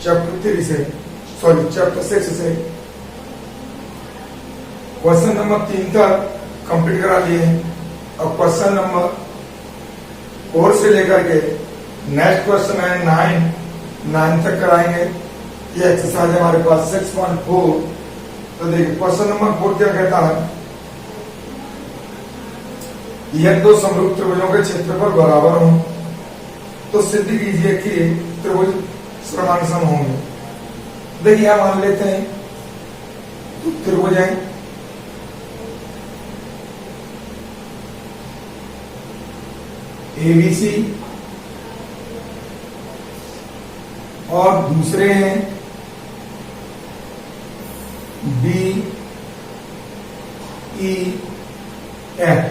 Chapter 3 से, sorry chapter 6 से question number 3 तक कंप्लीट करा लिए। अब क्वेश्चन नंबर 4 से लेकर के नेक्स्ट क्वेश्चन है 9 तक कराएंगे। ये एक्सरसाइज है हमारे पास 6.4। तो देखिए क्वेश्चन नंबर 4 क्या कहता है, यह दो समरूप त्रिभुजों के क्षेत्रफल बराबर हों तो सिद्ध कीजिए कि त्रिभुज समांसम होंगे। देखिए यहां मान लेते हैं तो त्रिभुज है, एबीसी और दूसरे हैं बी ई एफ।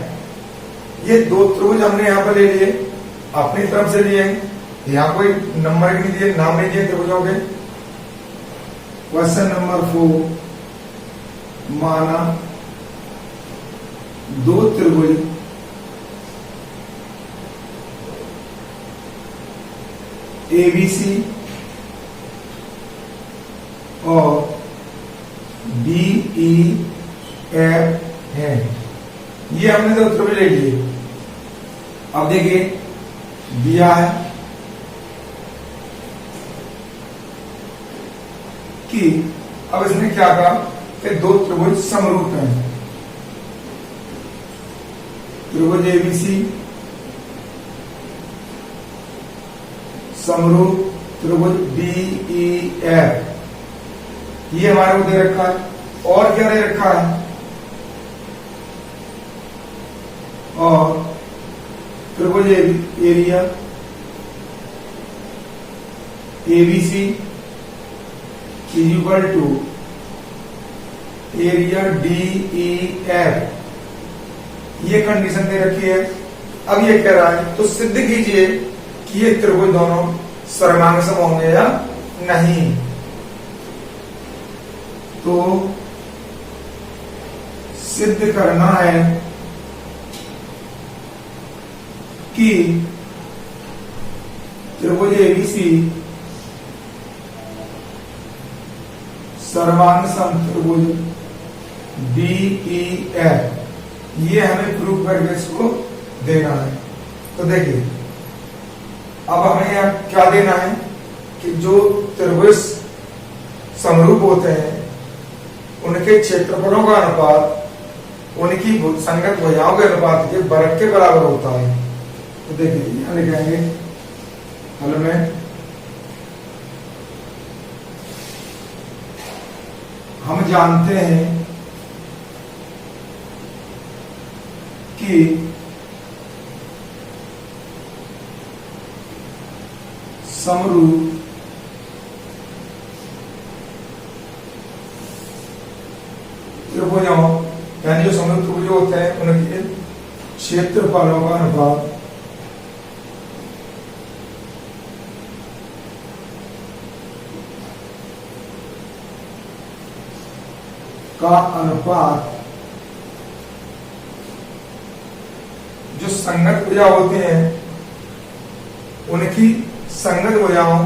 ये दो त्रिभुज हमने यहां पर ले लिए, अपनी तरफ से लिए, यहां कोई नंबर नहीं दिए, नाम नहीं दिए त्रिभुजों के। क्वेश्चन नंबर 4, माना दो त्रिभुज एबीसी और बीई एफ है। ये हमने दो त्रिभुज ले लिए। अब देखिए दिया है कि अब इसने क्या कहा कि दो त्रिभुज समरूप हैं, त्रिभुज एबीसी समरूप त्रिभुज बीईएफ, ये हमारे को दे रखा है। और क्या दे रखा है, और त्रिभुज area ABC is equal to area DEF, ये कंडीशन दे रखी है। अब ये कह रहा है तो सिद्ध कीजिए कि ये त्रिभुज दोनों सर्वांगसम होंगे या नहीं। तो सिद्ध करना है कि त्रिभुज एबीसी सर्वांगसम त्रिभुज बीईएफ, ये हमें प्रूव करके इसको देना है। तो देखिए अब हमें यहां क्या देना है कि जो त्रिभुज समरूप होते हैं उनके क्षेत्रफलों का अनुपात उनकी संगत भुजाओं के अनुपात के वर्ग के बराबर होता है। तो देखिए यहां लिखेंगे हल में, हम जानते हैं कि समरूप त्रिभुजों यानी जो समरूप त्रिभुज होते हैं उनके क्षेत्रफलों का अनुपात जो संगत भुजा होते हैं उनकी संगत भुजाओं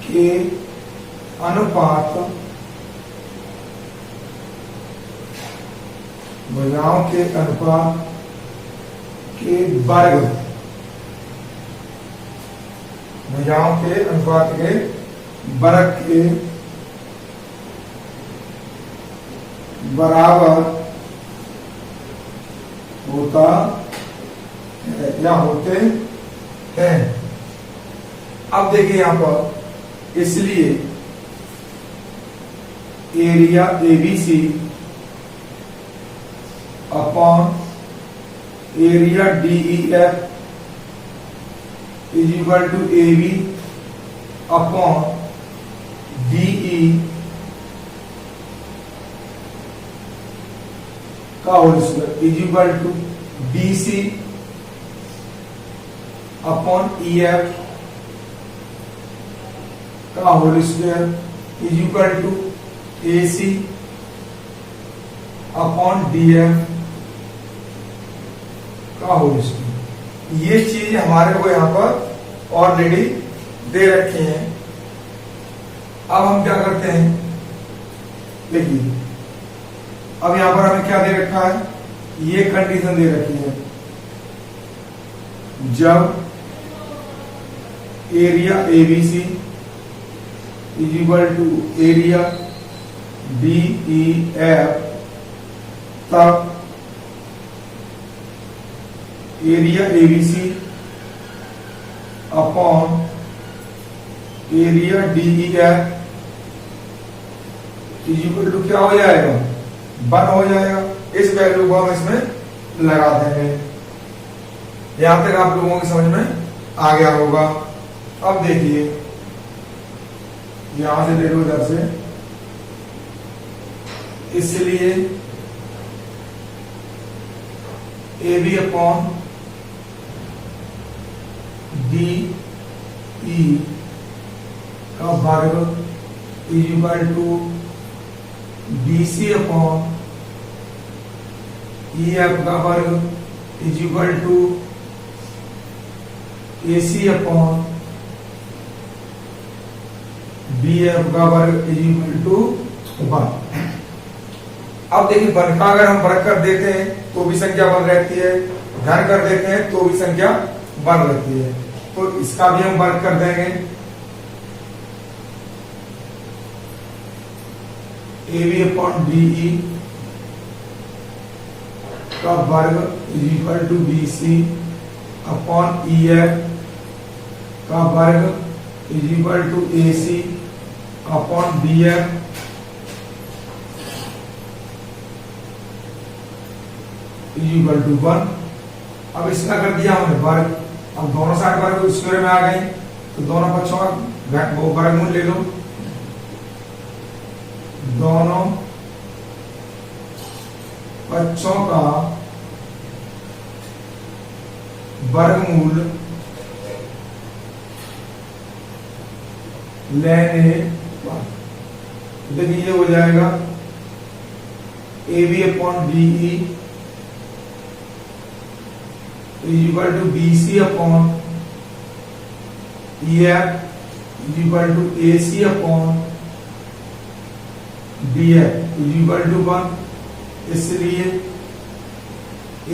के अनुपात भुजाओं के अनुपात के वर्ग, भुजाओं के अनुपात के वर्ग के बराबर होता है या होते हैं। अब देखिए यहां पर, इसलिए area ABC upon area DEF is equal to AB upon DE का whole square is equal to BC upon EF का whole square is equal to AC upon DF का होल स्क्वायर। ये चीज हमारे को यहां पर ऑलरेडी दे रखी है। अब हम क्या करते हैं, देखिए अब यहां पर हमें क्या दे रखा है, ये कंडीशन दे रखी है, जब area ABC is equal to area DEF, तब area ABC upon area DEF is equal to क्या हो जाएगा, 1 हो जाएगा। इस वैल्यू को हम इसमें लगा देंगे। यहां तक आप लोगों की समझ में आ गया होगा। अब देखिए यहां से ले लो इधर से, इसलिए AB अपॉन DE का वर्ग is equal to BC upon EF का वर्ग is equal to AC upon BF का वर्ग इज इक्वल टू 1। अब देखिए 1 का अगर हम वर्ग कर देते हैं तो भी संख्या 1 रहती है, धन कर देते हैं तो भी संख्या 1 रहती है। तो इसका भी हम वर्ग कर देंगे, AB अपॉन DE का वर्ग is equal to BC upon EF का वर्ग is equal to AC upon BF is equal to 1। अब इसका कर दिया हमने वर्ग। अब दोनों साइड वर्ग स्क्वायर में आ गई, तो दोनों पक्षों का वो वर्गमूल ले लो। दोनों पक्षों का वर्गमूल लेने पर देखिए ये हो जाएगा AB upon DE is equal to BC upon EF is equal to AC upon DF is equal to 1। इसलिए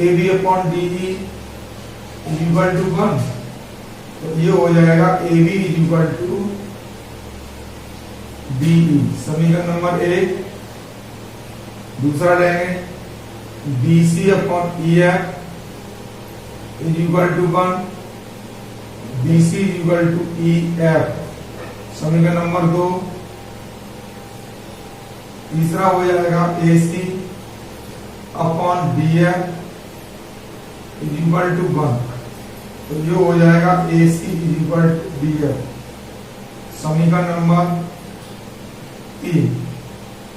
AB upon DE is equal to 1, तो ये हो जाएगा AB is equal to DE। समीकरण नंबर 1। दूसरा लेंगे BC upon EF is equal to 1, BC is equal to EF। समीकरण number 2। तीसरा हो जाएगा AC upon DF is equal to 1, तो ये हो जाएगा AC is equal to DF। समीकरण नंबर 3।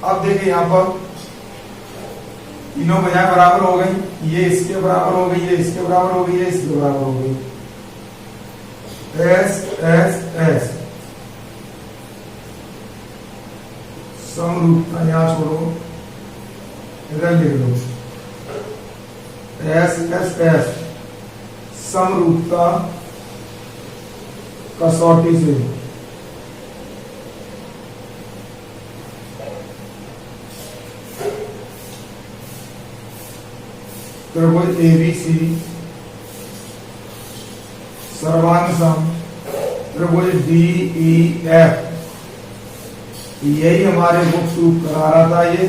अब देखिए यहां पर तीनों बजाय बराबर हो गई, ये इसके बराबर हो गई, ये इसके बराबर हो गई, ये इसके बराबर हो गई। S S S समरूपता यहां छोड़ो, इधर लिख लो S S S समरूपता कसौटी से त्रिभुज ABC सर्वांग सम त्रिभुज DEF, यही हमारे बुक प्रूफ करा रहा था ये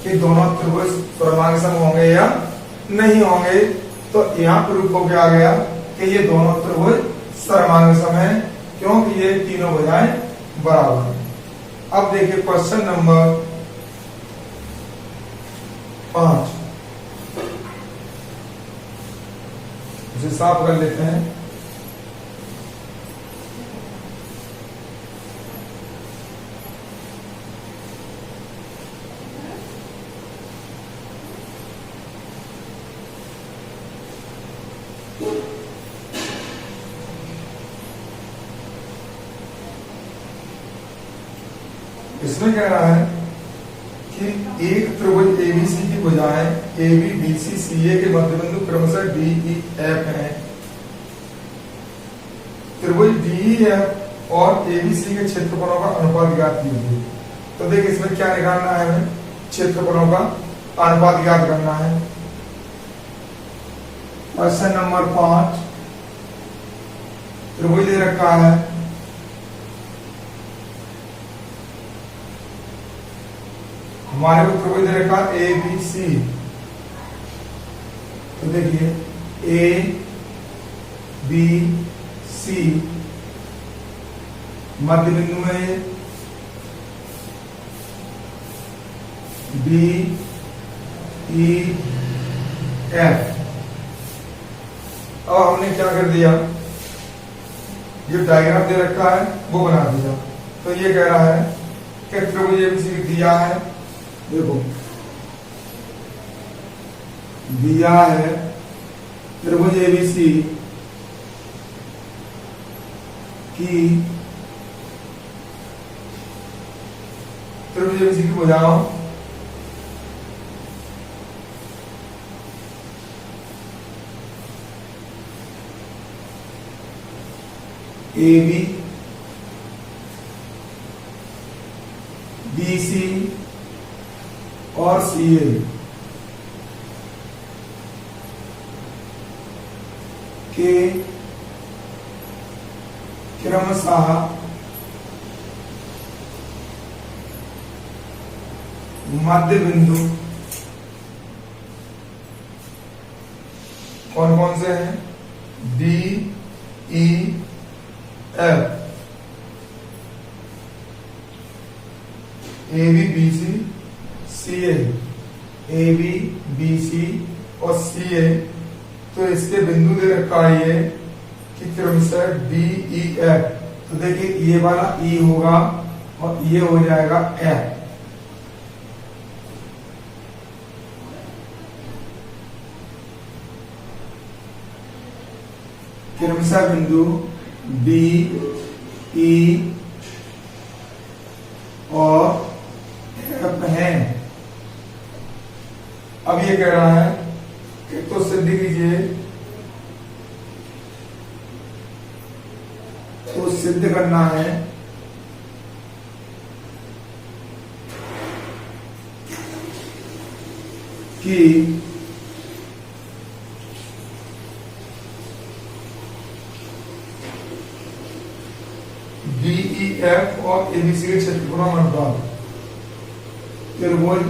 कि दोनों त्रिभुज सर्वांग सम होंगे या नहीं होंगे। तो यहाँ प्रूफ हो गया गया कि ये दोनों त्रिभुज सर्वांग सम है, क्योंकि ये तीनों भुजाएं बराबर हैं। अब देखिए क्वेश्चन नंबर 5, इसे साफ कर लेते हैं। इसमें कह रहा है कि एक त्रिभुज एबीसी की भुजाएं एबी बीसी सीए के मध्यबिंदु क्रमशः डी ई एफ है। त्रिभुज डी ई एफ और एबीसी के क्षेत्रफलों का अनुपात ज्ञात कीजिए। तो देख इसमें क्या निकालना है, हमें क्षेत्रफलों का अनुपात ज्ञात करना है। क्वेश्चन नंबर 5, त्रिभुज दे रखा है, हमारे को त्रिभुज दे रखा ए बी सी। तो देखिए ए बी सी मध्य बिंदु में डी ई एफ। अब हमने क्या कर दिया, जो डायग्राम दे रखा है वो बना दिया। तो ये कह रहा है कि त्रिभुज एबीसी दिया है, देखो दिया है त्रिभुज एबीसी की भुजाओं ए बी बी सी और सी ए के क्रमशः मध्य बिंदु कौन कौन से हैं, D E F, A B B C C A B B C और सी ए। तो इसके बिंदु दे रखा है ये कि क्रमशः डी ई एफ। तो देखिए ये वाला ई होगा और ये हो जाएगा एफ। क्रमशः बिंदु डी ई और एफ है। अब ये कह रहा है कि तो सिद्ध कीजिए, तो सिद्ध करना है कि डी ई एफ और एबीसी के क्षेत्रफलों का अनुपात। त्रिभुज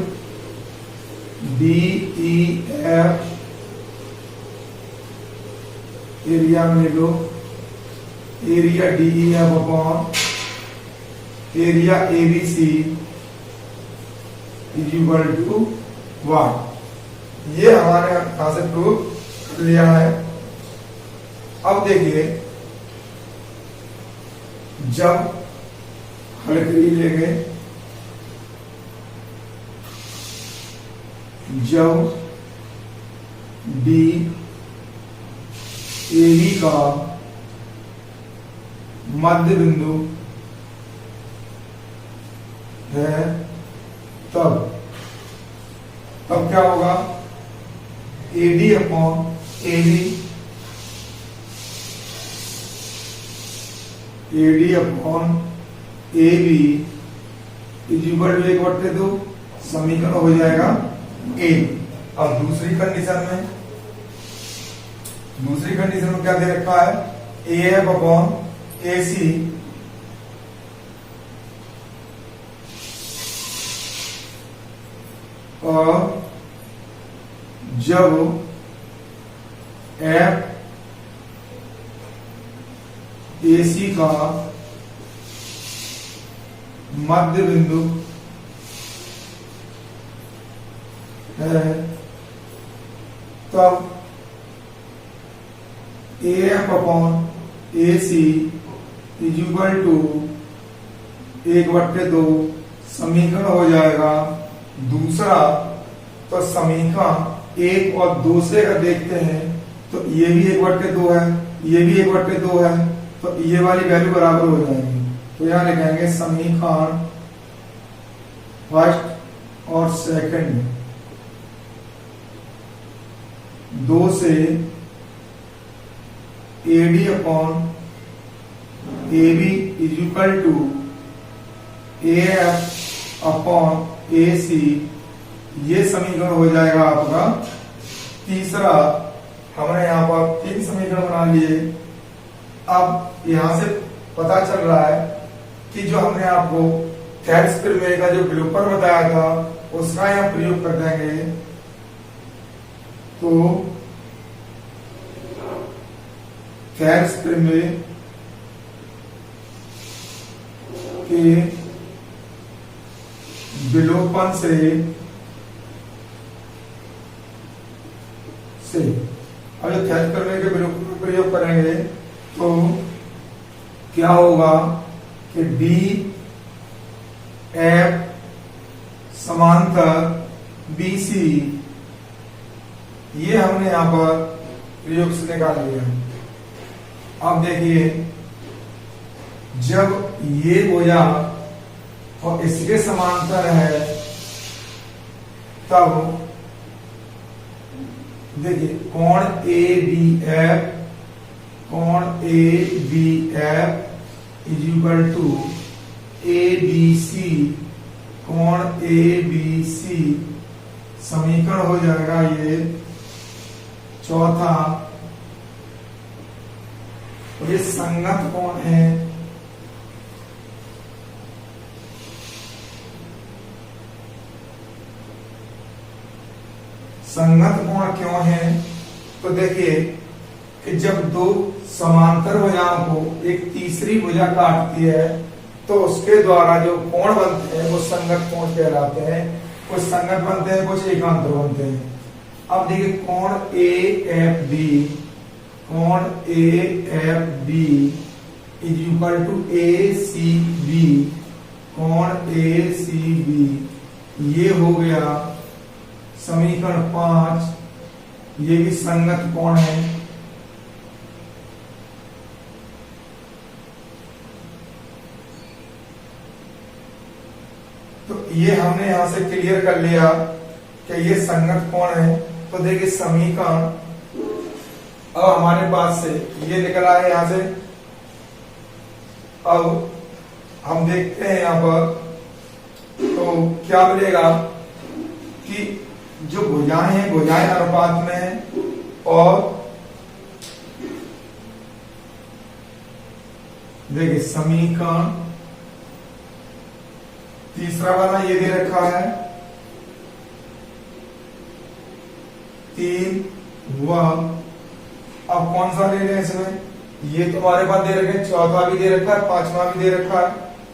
डी ई एफ एरिया में लो, area D E F upon area A B C is equal to 1। ये हमारे यहां से प्रूव कर लिया है। अब देखिए जब हल लेंगे, जब डी ए बी का मध्य बिंदु है तब क्या होगा, A D upon A B, A D upon A B is equal to 1/2, समीकरण हो जाएगा ए। अब दूसरी कंडीशन में क्या दे रखा है, ए एफ अपॉन ए सी और जब एफ ए सी का मध्य बिंदु है तब A F upon A C is equal to 1/2, समीकरण हो जाएगा दूसरा। तो समीकरण एक और दूसरे का देखते हैं तो ये भी 1/2 है, ये भी 1/2 है, तो ये वाली वैल्यू बराबर हो जाएगी। तो यहां लिखेंगे समीकरण फर्स्ट और सेकंड, दो से AD upon AB is equal to AF upon AC, ये समीकरण हो जाएगा आपका तीसरा। हमने यहाँ पर 3 समीकरण बना लिए। अब यहां से पता चल रहा है कि जो हमने आपको थेल्स प्रमेय का जो विलोपन बताया था उसका यहाँ प्रयोग कर देंगे तो थेल्स प्रमेय के विलोपन से अब जो थेल्स प्रमेय के विलोपन का प्रयोग करेंगे तो क्या होगा कि डी एफ समांतर BC, ये हमने यहां पर प्रयोग से निकाल लिया। अब देखिए जब ये भुजा और इसके समांतर है तब देखिए कोण ABF, कोण ABF is equal to ABC, कोण ABC, समीकरण हो जाएगा ये चौथा। ये संगत कोण है, संगत कोण क्यों है तो देखिए कि जब दो समांतर भुजाओं को एक तीसरी भुजा काटती है तो उसके द्वारा जो कोण बनते हैं वो संगत कोण कहलाते हैं। कुछ संगत बनते हैं, कुछ एकांतर बनते हैं। अब देखिए कोण AFB, कोण AFB is equal to ACB, कोण ACB, ये हो गया समीकरण 5। ये भी संगत कोण है। तो ये हमने यहां से क्लियर कर लिया कि ये संगत कोण है। तो देखिए समीकरण अब हमारे पास से ये निकला है यहां से। अब हम देखते हैं यहां पर तो क्या मिलेगा कि जो भुजाएं हैं भुजाएं अनुपात में है और देखिए समीकरण तीसरा वाला ये दे रखा है 3 व अब कौन सा ले रहे हैं इसमें, ये तो हमारे पास दे रखे हैं, चौथा भी दे रखा है, पांचवा भी दे रखा है,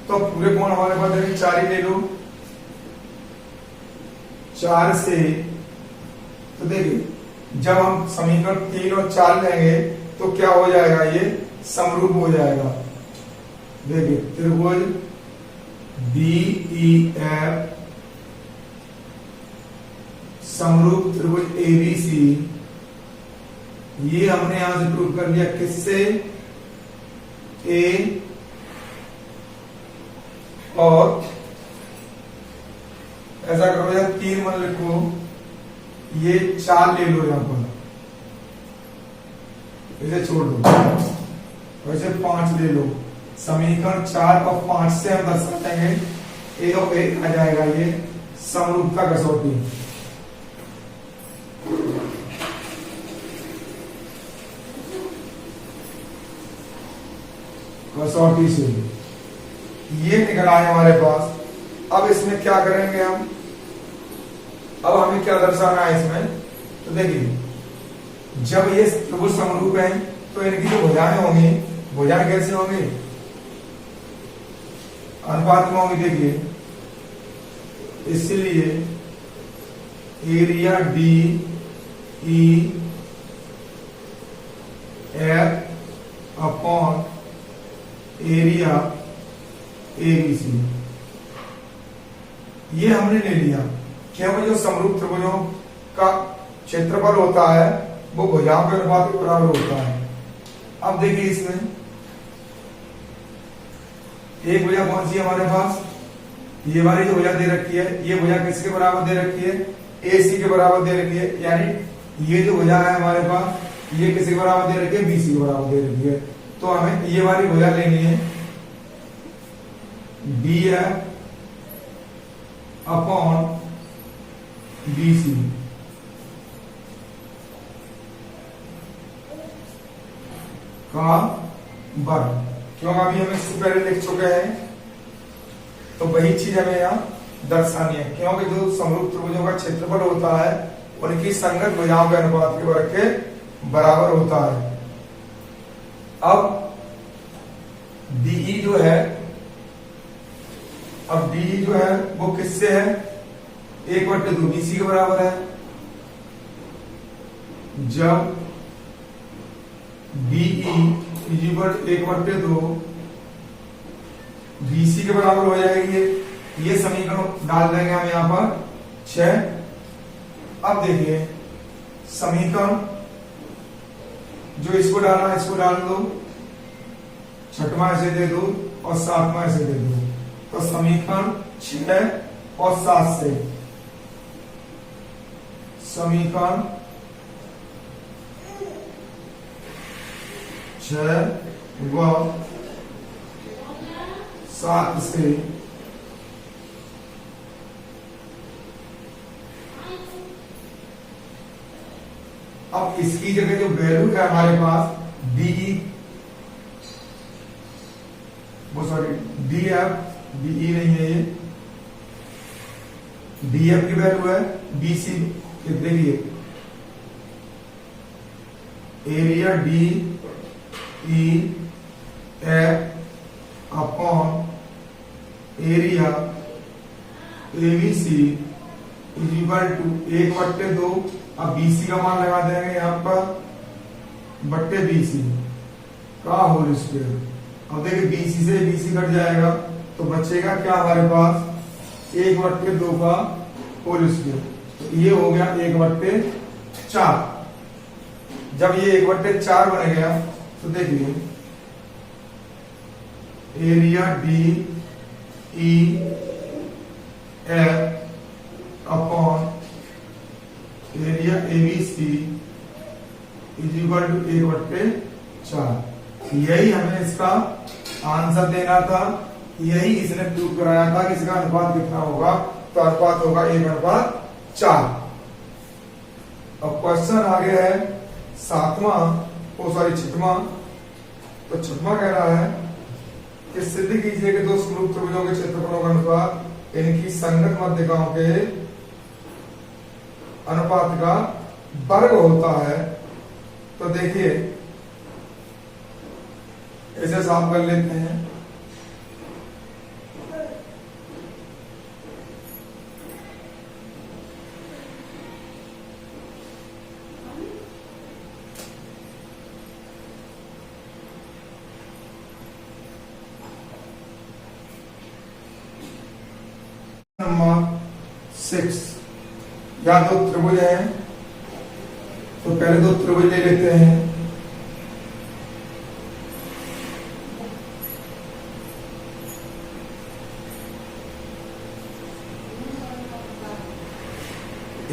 तो पूरे कोण हमारे पास दे रखे 4 ही ले लो। 4 से तो देखिए जब हम समीकरण 3 और 4 लेंगे तो क्या हो जाएगा, ये समरूप हो जाएगा। देखिए त्रिभुज DEF समरूप त्रिभुज ABC, ये हमने यहां से प्रूव कर लिया किससे, A और ऐसा करो यार 3 मन लिखो, ये 4 ले लो यहां पर, इसे छोड़ दो, वैसे 5 ले लो। समीकरण 4 और 5 से हम दर्शा देंगे A और A आ जाएगा ये समरूपता कसौटी। कसौटी से ये निकला है हमारे पास। अब इसमें क्या करेंगे हम, अब हमें क्या दर्शाना है इसमें, तो देखिए जब ये त्रिभुज समरूप है तो इनकी जो भुजाएं होंगी, भुजाएं कैसे होंगी, अनुपात में होंगी। देखिए इसलिए area DEF upon area ABC, ये हमने ले लिया। क्योंकि जो समरूप त्रिभुजों का क्षेत्रफल होता है वो भुजाओं के अनुपात के बराबर होता है। अब देखिए इसमें एक भुजा कौन सी है हमारे पास, ये वाली जो भुजा दे रखी है, ये भुजा किसके बराबर दे रखी है, AC के बराबर दे रखी है, यानी ये जो भुजा है हमारे पास, ये किसके बराबर दे रखी है, BC के बराबर दे रखी है। तो हमें ये वाली भुजा लेनी है DF अपॉन BC। का वर्ग, क्योंकि अभी हम इससे पहले लिख चुके हैं, तो वही चीज हमें यहाँ दर्शानी है। क्योंकि जो समरूप त्रिभुजों का क्षेत्रफल होता है उनकी संगत भुजाओं के अनुपात के वर्ग के बराबर होता है। अब DE जो है, अब DE जो है वो किससे है, 1/2 BC के बराबर है। जब DE 1/2 BC के बराबर हो जाएगी, ये समीकरण डाल देंगे हम यहाँ पर 6। अब देखिए समीकरण जो इसको डालना है इसको डाल दो, 6वां ऐसे दे दो और 7वां ऐसे दे दो। तो समीकरण 6 और 7 से समीकरण 6 व 7 से अब इसकी जगह जो वैल्यू है हमारे पास DE, वो सॉरी DF, DE नहीं है ये, DF की वैल्यू है BC, देखिए area DE F upon area ABC is equal to 1/2। अब BC का मान लगा देंगे यहाँ पर बट्टे BC का होल स्क्वायर। अब देखिए BC से BC कट जाएगा तो बचेगा क्या हमारे पास, 1/2 का होल स्क्वायर। तो ये हो गया 1/4। जब ये 1/4 बन गया तो देखिए area DE F upon area ABC is equal to 1/4। यही हमें इसका आंसर देना था, यही इसने प्रूव कराया था कि इसका अनुपात कितना होगा, तो अनुपात होगा 1/4। अब क्वेश्चन आगे है 6वां। तो 6वां कह रहा है कि सिद्ध कीजिए कि दो समरूप त्रिभुजों के क्षेत्रफलों का अनुपात इनकी संगत मध्यिकाओं के अनुपात का वर्ग होता है। तो देखिए इसे साफ कर लेते हैं। नंबर 6, या दो त्रिभुज हैं, तो पहले दो त्रिभुज ले लेते हैं।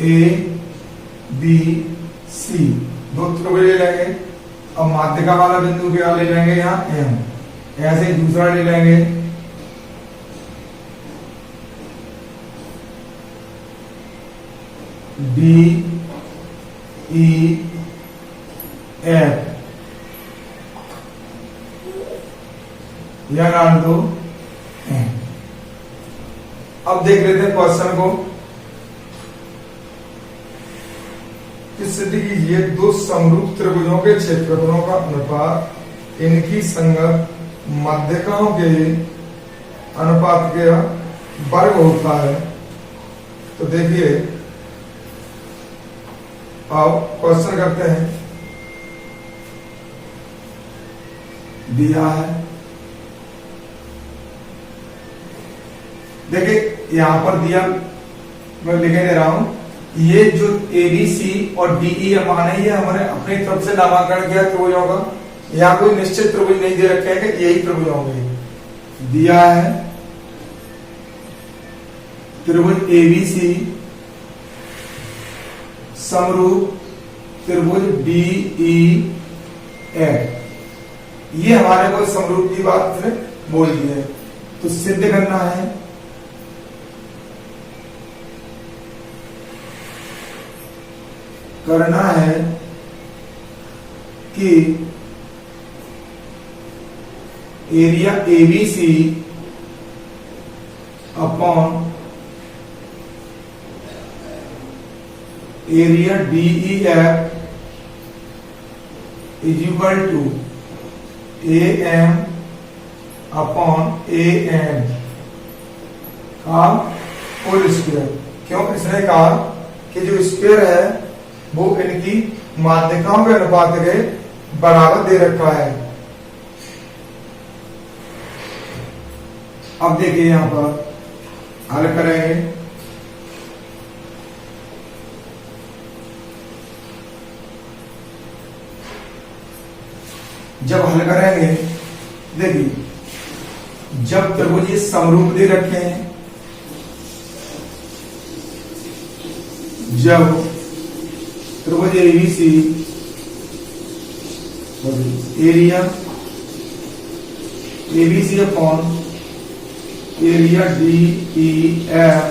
ABC दो त्रिभुज ले लेंगे। अब माध्यिका वाला बिंदु क्या ले लेंगे, यहाँ M। ऐसे ही दूसरा ले लेंगे DEF, या डाल दो। अब देख लेते हैं क्वेश्चन को। सिद्ध कीजिए दो समरूप त्रिभुजों के क्षेत्रफलों का अनुपात इनकी संगत मध्यिकाओं के अनुपात के वर्ग होता है। तो देखिए अब क्वेश्चन करते हैं। दिया है, देखिए यहां पर दिया, मैं लिखे दे रहा हूं, ये जो ABC और DE मान है ये हमारे अपनी तरफ से नामांकन किया त्रिभुजों का। यहाँ कोई निश्चित त्रिभुज नहीं दे रखे हैं कि यही त्रिभुज होंगे। दिया है त्रिभुज एबीसी समरूप त्रिभुज DEF। ये हमारे को समरूप की बात बोल दी है, तो सिद्ध करना है कि area ABC upon area DEF is equal to AM upon AN का होल स्क्वायर। क्यों? इसने कहा कि जो स्क्वायर है वो इनकी माध्यिकाओं के अनुपात के बराबर दे रखा है। अब देखिए यहां पर हल करेंगे। जब हल करेंगे, देखिए जब त्रिभुज ये समरूप दे रखे हैं, जब त्रिभुज ABC area ABC upon area DEF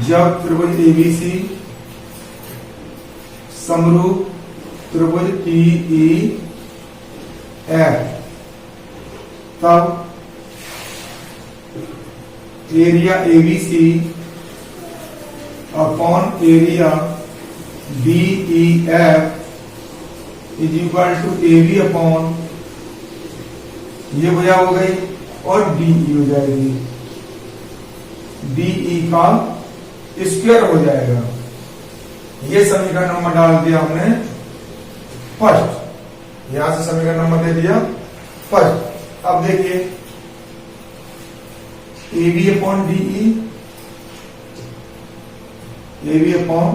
जब त्रिभुज एबीसी समरूप त्रिभुज DEF, तब area ABC upon area DEF is equal to AB upon ये भैया हो गई और DE हो जाएगी, DE का स्क्वायर हो जाएगा। ये समीकरण नंबर डाल दिया हमने फर्स्ट, यहां से समीकरण नंबर दे दिया फर्स्ट। अब देखिए AB upon DE, AB upon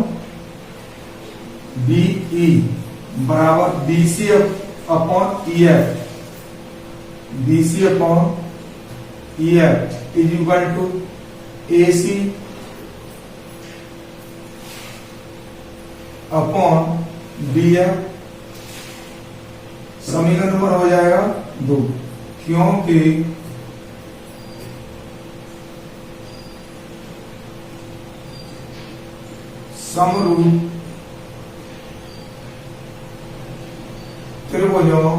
DE बराबर BC upon EF, BC upon EF is equal to AC upon DF। समीकरण नंबर हो जाएगा 2, क्योंकि समरूप त्रिभुजों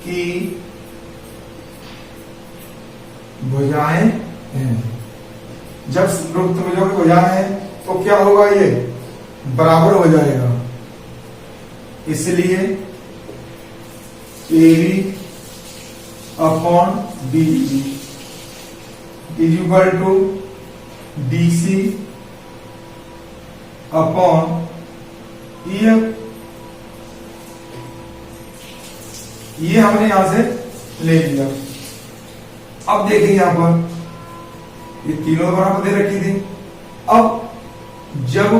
की भुजाएं हैं। जब समरूप त्रिभुजों की भुजाएं हैं तो क्या होगा, ये बराबर हो जाएगा। इसलिए AB upon DE is equal to DC upon EF। ये हमने यहां से ले लिया। अब देखिए यहां पर ये तीनों बराबर दे रखी थी। अब जब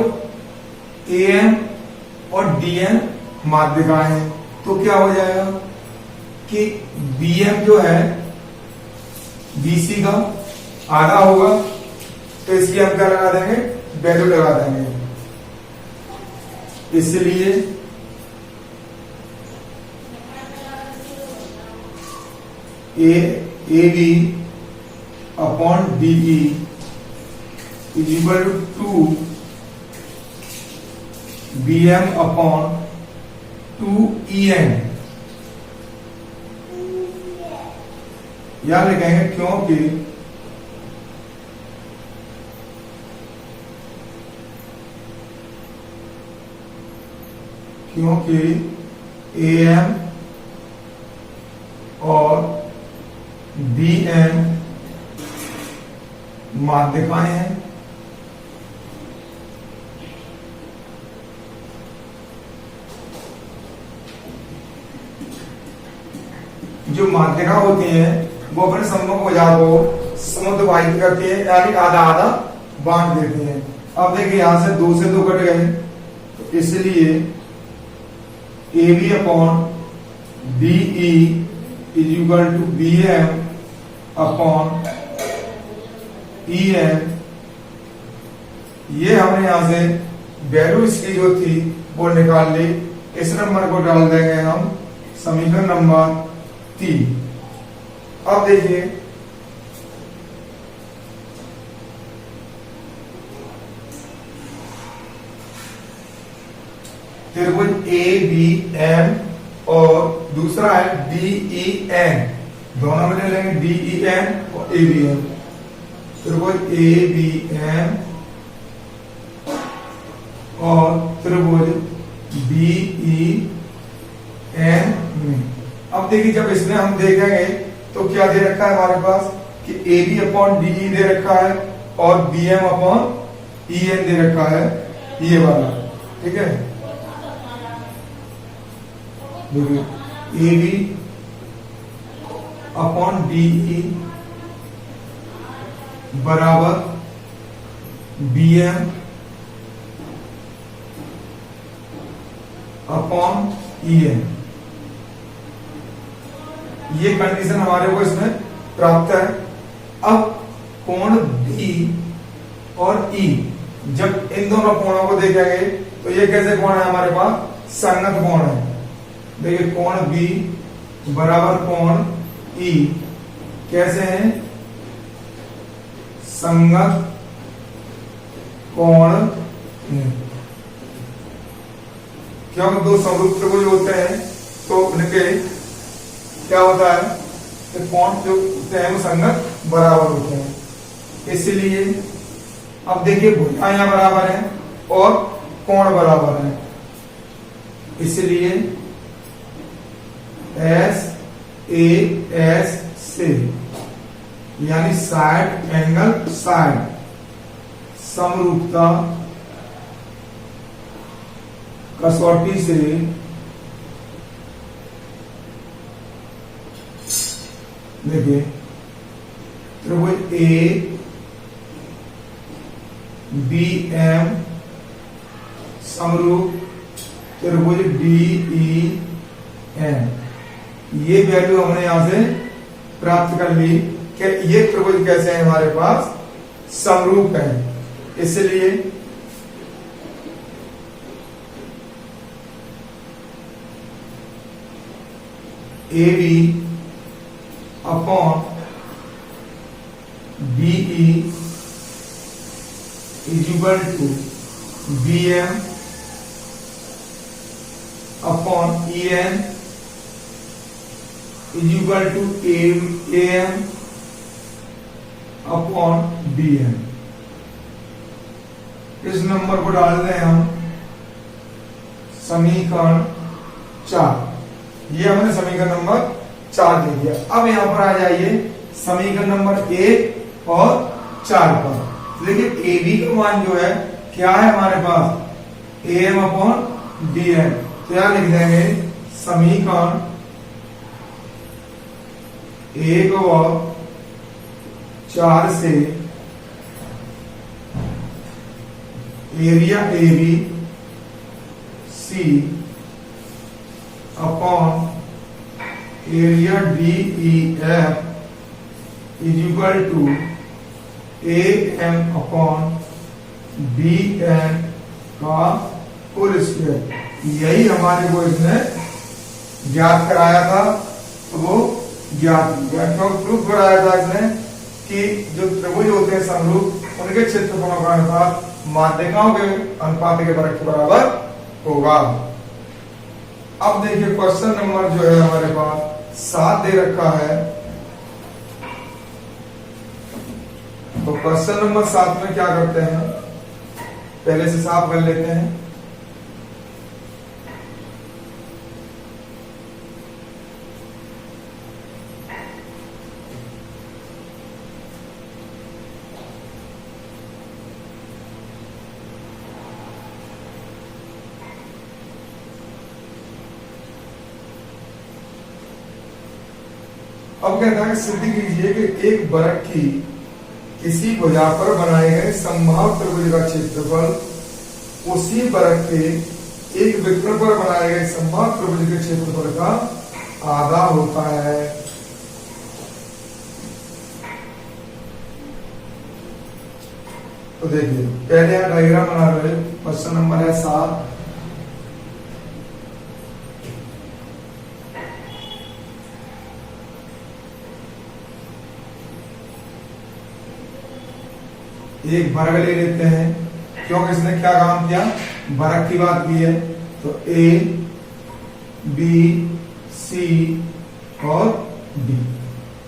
AM और DN माध्यिकाएं हैं तो क्या हो जाएगा कि BM जो है BC का आधा होगा, तो इसकी हम क्या लगा देंगे, वैल्यू लगा देंगे। इसलिए AB upon DE is equal to BM upon 2EN। यहां लिखेंगे क्योंकि AM और BM माध्यिकाएं हैं। जो माध्यिका होती हैं वो अपने सम्मुख भुजा को समुद्रवाहित करती है, यानी आधा आधा बांट देती हैं। अब देखिए यहां से 2 से 2 कट गए, तो इसलिए A B upon B E is equal to B M upon E M. ये हमने यहां से वैल्यू इसकी जो थी वो निकाल ली। इस नंबर को डाल देंगे हम समीकरण नंबर 3। अब देखिए त्रिभुज ए बी एम और दूसरा है डी ई एन, दोनों में ले लेंगे डी ई एन और ए बी एम। त्रिभुज ए बी एम और त्रिभुज बी ई एन में। अब देखिए जब इसमें हम देखेंगे तो क्या दे रखा है हमारे पास कि A B upon D E दे रखा है और B M upon E N दे रखा है, ये वाला। ठीक है, देखिए A B upon D E बराबर B M upon E N. ये कंडीशन हमारे को इसमें प्राप्त है। अब कोण बी और ई, जब इन दोनों कोणों को देखेंगे तो ये कैसे कोण है हमारे पास, संगत कोण है। देखिए कोण बी बराबर कोण ई कैसे है, संगत कोण है। क्योंकि दो समरूप त्रिभुज होते हैं तो उनके क्या होता है कि कोण जो होते हैं वो संगत बराबर होते हैं। इसलिए अब देखिए भुजाएं यहां बराबर हैं और कोण बराबर है, इसलिए एस ए एस से यानी साइड एंगल साइड समरूपता कसौटी से देखिए त्रिभुज ए बी एम समरूप त्रिभुज डी ई एन। ये वैल्यू हमने यहां से प्राप्त कर ली कि ये त्रिभुज कैसे है हमारे पास, समरूप है। इसलिए A B upon B E is equal to B M upon E N is equal to A M upon B M. इस नंबर को डाल दें हम समीकरण 4। ये हमने समीकरण नंबर 4 दे दिया। अब यहां पर आ जाइए समीकरण नंबर 1 और 4 पर। देखिए ए बी का मान जो है क्या है हमारे पास, A M upon D M. तो यहां लिख देंगे समीकरण 1 और 4 से area A B C upon area D E F is equal to A M upon B N का होल स्क्वायर। यही हमारे को इसने ज्ञात कराया था, तो वो ज्ञात प्रूफ कराया था इसने कि जो त्रिभुज होते हैं समरूप उनके क्षेत्रफलों का अनुपात माध्यिकाओं के अनुपात के वर्ग के बराबर होगा। अब देखिए क्वेश्चन नंबर जो है हमारे पास 7 दे रखा है। तो क्वेश्चन नंबर 7 में क्या करते हैं, पहले से साफ कर लेते हैं। अब कहता है सिद्ध कीजिए कि एक वृत्त की किसी भुजा पर बनाए गए समबाहु त्रिभुज का क्षेत्रफल उसी वृत्त के एक वृत्तखंड पर बनाए गए समबाहु त्रिभुज के क्षेत्रफल का आधा होता है। तो देखिए पहले आप डायग्राम बना रहे, क्वेश्चन नंबर है 7। एक वर्ग ले लेते हैं, क्योंकि इसने क्या काम किया, वर्ग की बात की है। तो ए बी सी और डी।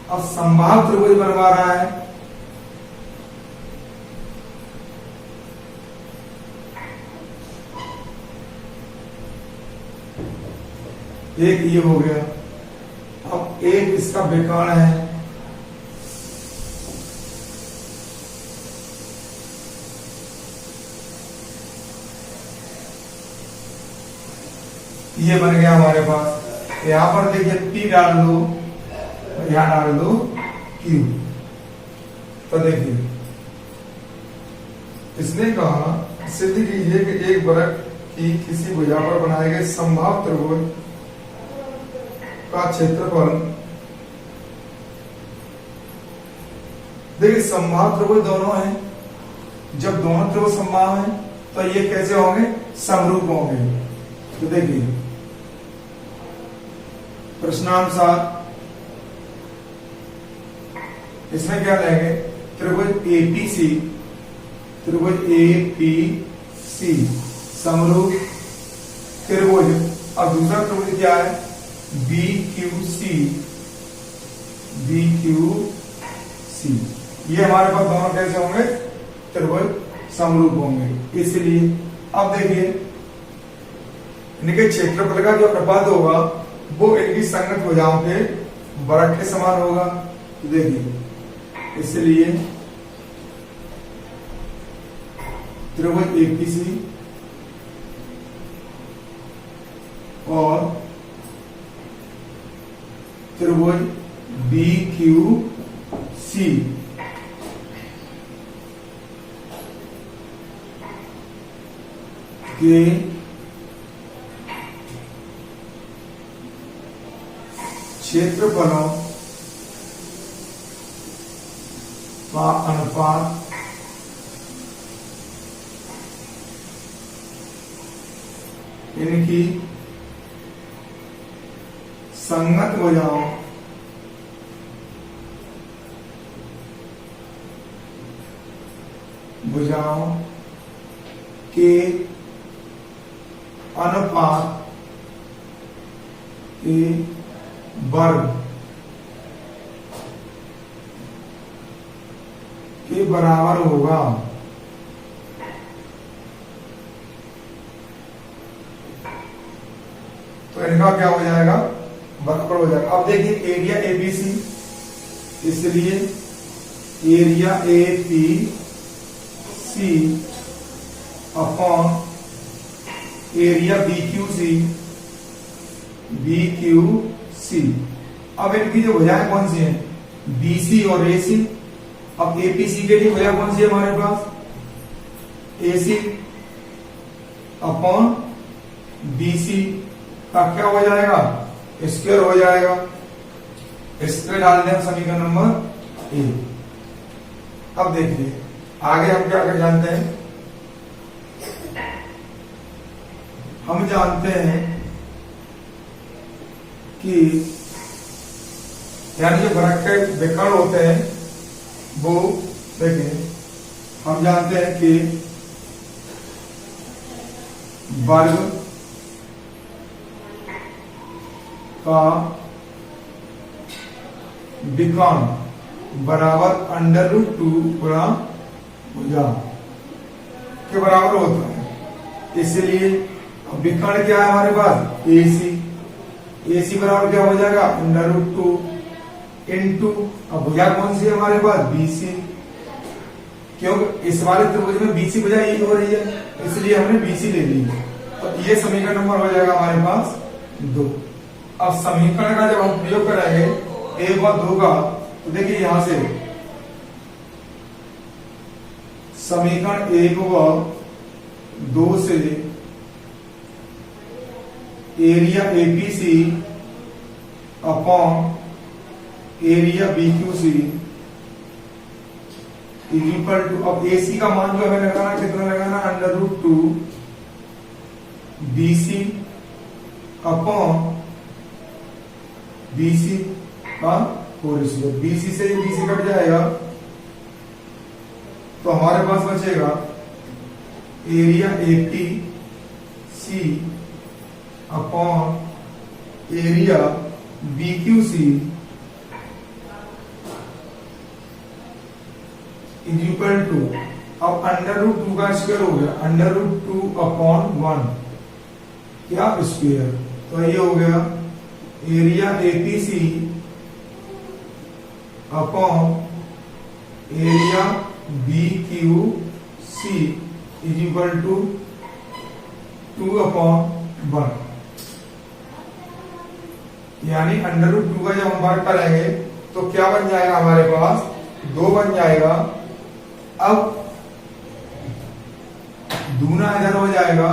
अब समबाहु त्रिभुज बनवा रहा है, एक ये हो गया। अब एक इसका विकर्ण है, ये बन गया हमारे पास। यहां पर देखिए P डाल दो, यहां डाल दो Q। तो देखिए इसने कहा सिद्ध कीजिए कि एक वृत्त की किसी भुजा पर बनाए गए समबाहु त्रिभुज का क्षेत्रफल। देखिए समबाहु त्रिभुज दोनों हैं, जब दोनों त्रिभुज समबाहु हैं तो ये कैसे होंगे, समरूप होंगे। तो देखिए प्रश्नानुसार इसमें क्या लेंगे, त्रिभुज एपीसी, त्रिभुज एपीसी समरूप त्रिभुज। अब दूसरा त्रिभुज क्या है, बीक्यूसी, बीक्यूसी। ये हमारे पास दोनों कैसे होंगे, त्रिभुज समरूप होंगे। इसलिए अब देखिए इनके क्षेत्रफल का जो अनुपात होगा वो इनकी संगत भुजाओं के वर्ग के समान होगा। तो देखिए इसलिए त्रिभुज एपीसी और त्रिभुज बीक्यूसी के क्षेत्रफलों का अनुपात इनकी संगत भुजाओं के अनुपात के वर्ग के बराबर होगा। तो इनका क्या हो जाएगा, बराबर हो जाएगा। अब देखिए एरिया एबीसी, इसलिए area APC upon area BQC, BQC. अब इनकी जो भुजाएं कौन सी हैं, बीसी और एसी। अब एपीसी के लिए भुजा कौन सी है हमारे पास, एसी अपॉन बीसी का क्या हो जाएगा, स्क्वायर हो जाएगा। स्क्वायर डाल दें समीकरण नंबर 1। अब देखिए आगे हम क्या कर जानते हैं, हम जानते हैं कि यानी जो वर्ग के विकर्ण होते हैं वो देखिए हम जानते हैं कि वर्ग का विकर्ण बराबर √2 गुणा भुजा के बराबर होता है। इसलिए विकर्ण क्या है हमारे पास, AC। AC बराबर क्या हो जाएगा, √2 इंटू, अब भुजा कौन सी है हमारे पास, BC। क्योंकि इस वाले त्रिभुज में BC भुजा यही हो रही है, इसलिए हमने BC ले ली। तो ये समीकरण नंबर हो जाएगा हमारे पास 2। अब समीकरण का जब हम प्रयोग करेंगे 1 और 2 का, तो देखिए यहां से समीकरण 1 व 2 से area APC upon area BQC is equal to, अब एसी का मान जो हमें लगाना कितना लगाना, √2 बीसी अपॉन बीसी का होल स्क्वायर। बीसी से बीसी कट जाएगा तो हमारे पास बचेगा area AP C upon area BQ C is equal to, अब √2 का स्क्वायर हो गया, √2 अपॉन 1 क्या स्क्वायर, तो ये हो गया area APC upon area BQC is equal to 2 upon 1, यानी √2 का जब हम वर्ग करेंगे तो क्या बन जाएगा हमारे पास, 2 बन जाएगा। अब दूना इधर हो जाएगा,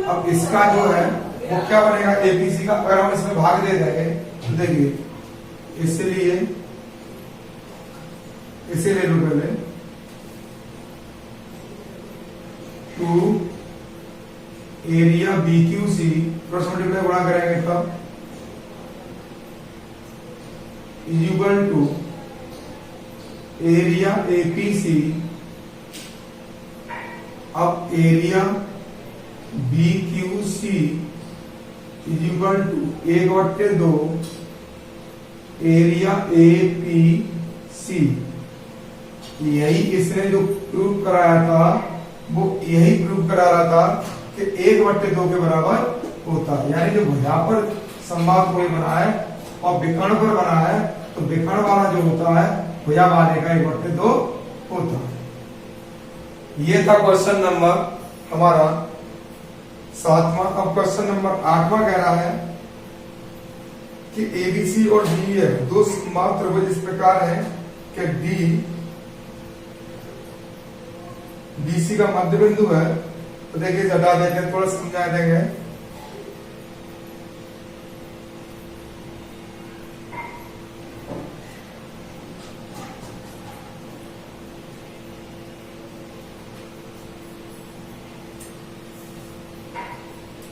अब इसका जो है वो क्या बनेगा, एपीसी का अगर हम इसमें भाग दे देंगे तो देखिए, इसलिए इसे ले लो पहले 2 एरिया बीक्यूसी क्रॉस मल्टीप्लाई गुणा करेंगे तब is equal to area APC, अब area BQC is equal to 1/2 area APC. यही इसने जो प्रूव कराया था वो यही प्रूव करा रहा था कि 1/2 के बराबर होता है, यानी जो भुजा पर समबाहु कोण बना है और विकर्ण पर बना है तो विकर्ण वाला जो होता है भुजा वाले का 1/2 होता है। ये था क्वेश्चन नंबर हमारा 7वां। अब क्वेश्चन नंबर 8वां कह रहा है कि एबीसी और डीएफ दो समबाहु त्रिभुज इस प्रकार है कि डी बीसी का मध्य बिंदु है, तो देखिए हटा देंगे, थोड़ा समझा देंगे।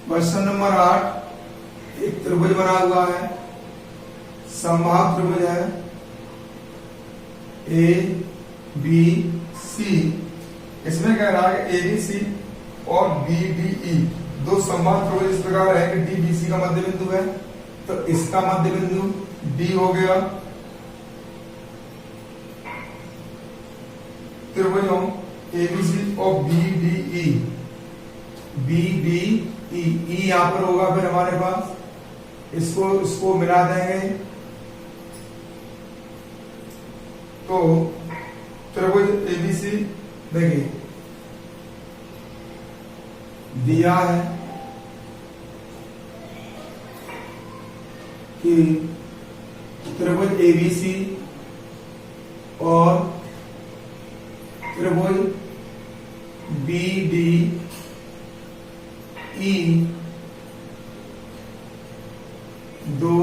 क्वेश्चन नंबर 8, एक त्रिभुज बना हुआ है, समबाहु त्रिभुज है ए बी सी। इसमें कह रहा है एबीसी और बीडीई दो समबाहु त्रिभुज इस प्रकार है कि डी बीसी का मध्य बिंदु है, तो इसका मध्य बिंदु डी हो गया। त्रिभुजों एबीसी और बीडीई, बीडीई ई यहां पर होगा, फिर हमारे पास इसको मिला देंगे तो त्रिभुज एबीसी देखिए दिया है कि त्रिभुज एबीसी और त्रिभुज बीडीई दो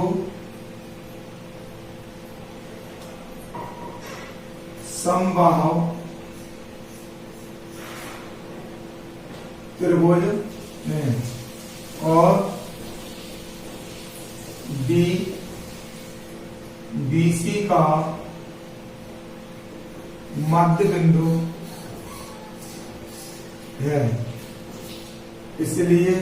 समबाहु त्रिभुज में और बीसी का मध्य बिंदु है, इसलिए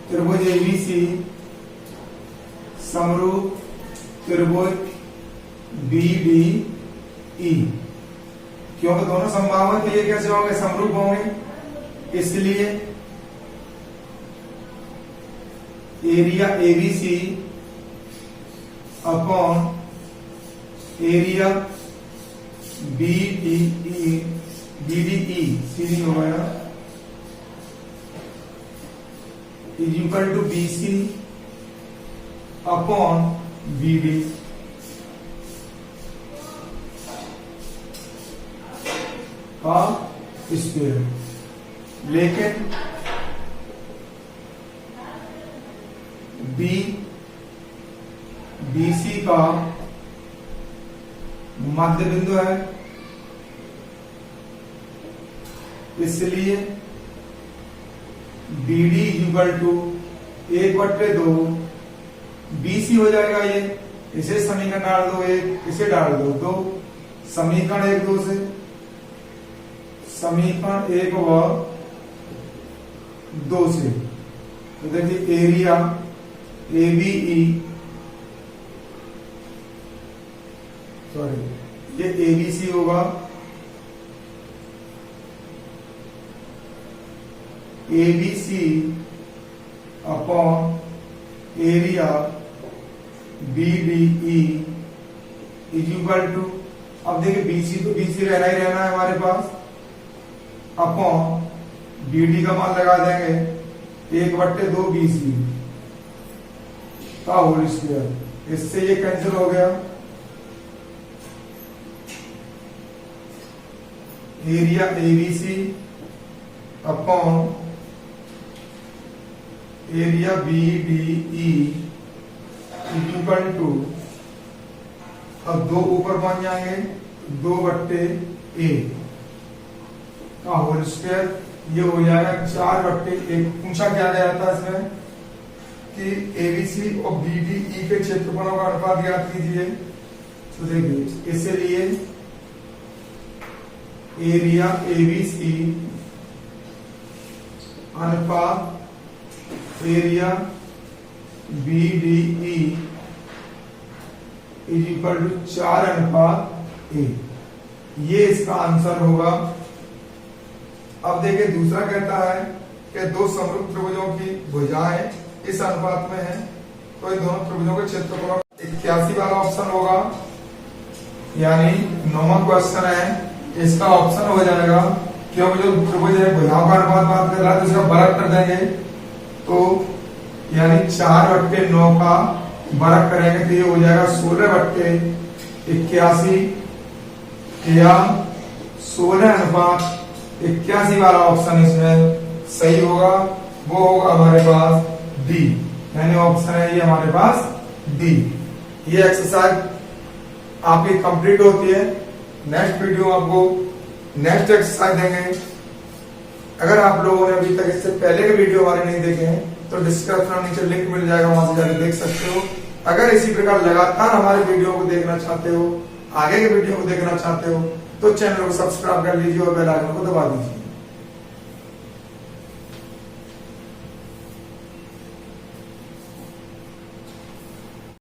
त्रिभुज एबीसी समरूप त्रिभुज बीडीई, क्योंकि दोनों समबाहु हैं तो ये कैसे होंगे, समरूप होंगे। इसलिए area ABC upon area BDE सीधी हो गया is equal to BC upon BD. का स्क्वायर, लेकिन BC का मध्य बिंदु है, इसलिए BD इक्वल टू 1/2 BC हो जाएगा। ये इसे समीकरण डाल दो, एक इसे डाल दो, 2 समीकरण 1 2 से, समीकरण 1 व 2 से। तो देखिए एरिया ABE, सॉरी ये ABC होगा, ABC upon area BDE is equal to, अब देखिए BC तो BC रहना ही रहना है हमारे पास, अपॉन BD का मान लगा देंगे 1/2 BC का होल स्क्वायर। इससे ये कैंसिल हो गया, area ABC upon area BDE equal to, अब 2 ऊपर पहुंच जाएंगे, 2/1 का होल स्क्वायर, ये हो जाएगा 4/1। पूछा क्या गया था इसमें कि ABC और BDE के क्षेत्रफलों का अनुपात ज्ञात कीजिए। तो देखिए इसलिए एरिया ABC अनुपात area BDE is equal to 4/1, ये इसका आंसर होगा। अब देखिए दूसरा कहता है कि 2 समरूप त्रिभुजों की भुजाएं इस अनुपात में है, तो इन दोनों त्रिभुजों के क्षेत्रफलों 81 वाला ऑप्शन होगा, यानी 9वां क्वेश्चन है, इसका ऑप्शन हो जाएगा। क्योंकि जो त्रिभुज है भुजाओं का अनुपात बात कर रहा है तो इसका बरक कर देंगे, तो यानी 4/9 का बरक करेंगे तो ये हो जाएगा 16/81, या 16:81 वाला ऑप्शन इसमें सही होगा। वो होगा हमारे पास डी, यानी ऑप्शन है ये हमारे पास डी। ये एक्सरसाइज आपकी कंप्लीट होती है। नेक्स्ट वीडियो आपको नेक्स्ट एक्सरसाइज देंगे। अगर आप लोगों ने अभी तक इससे पहले के वीडियो हमारे नहीं देखे हैं तो डिस्क्रिप्शन में नीचे लिंक मिल जाएगा, वहां से जाकर देख सकते हो। अगर इसी प्रकार लगातार हमारे वीडियो को देखना चाहते हो, आगे के वीडियो को देखना चाहते हो, तो चैनल को सब्सक्राइब कर लीजिए और बेल आइकन को दबा दीजिए।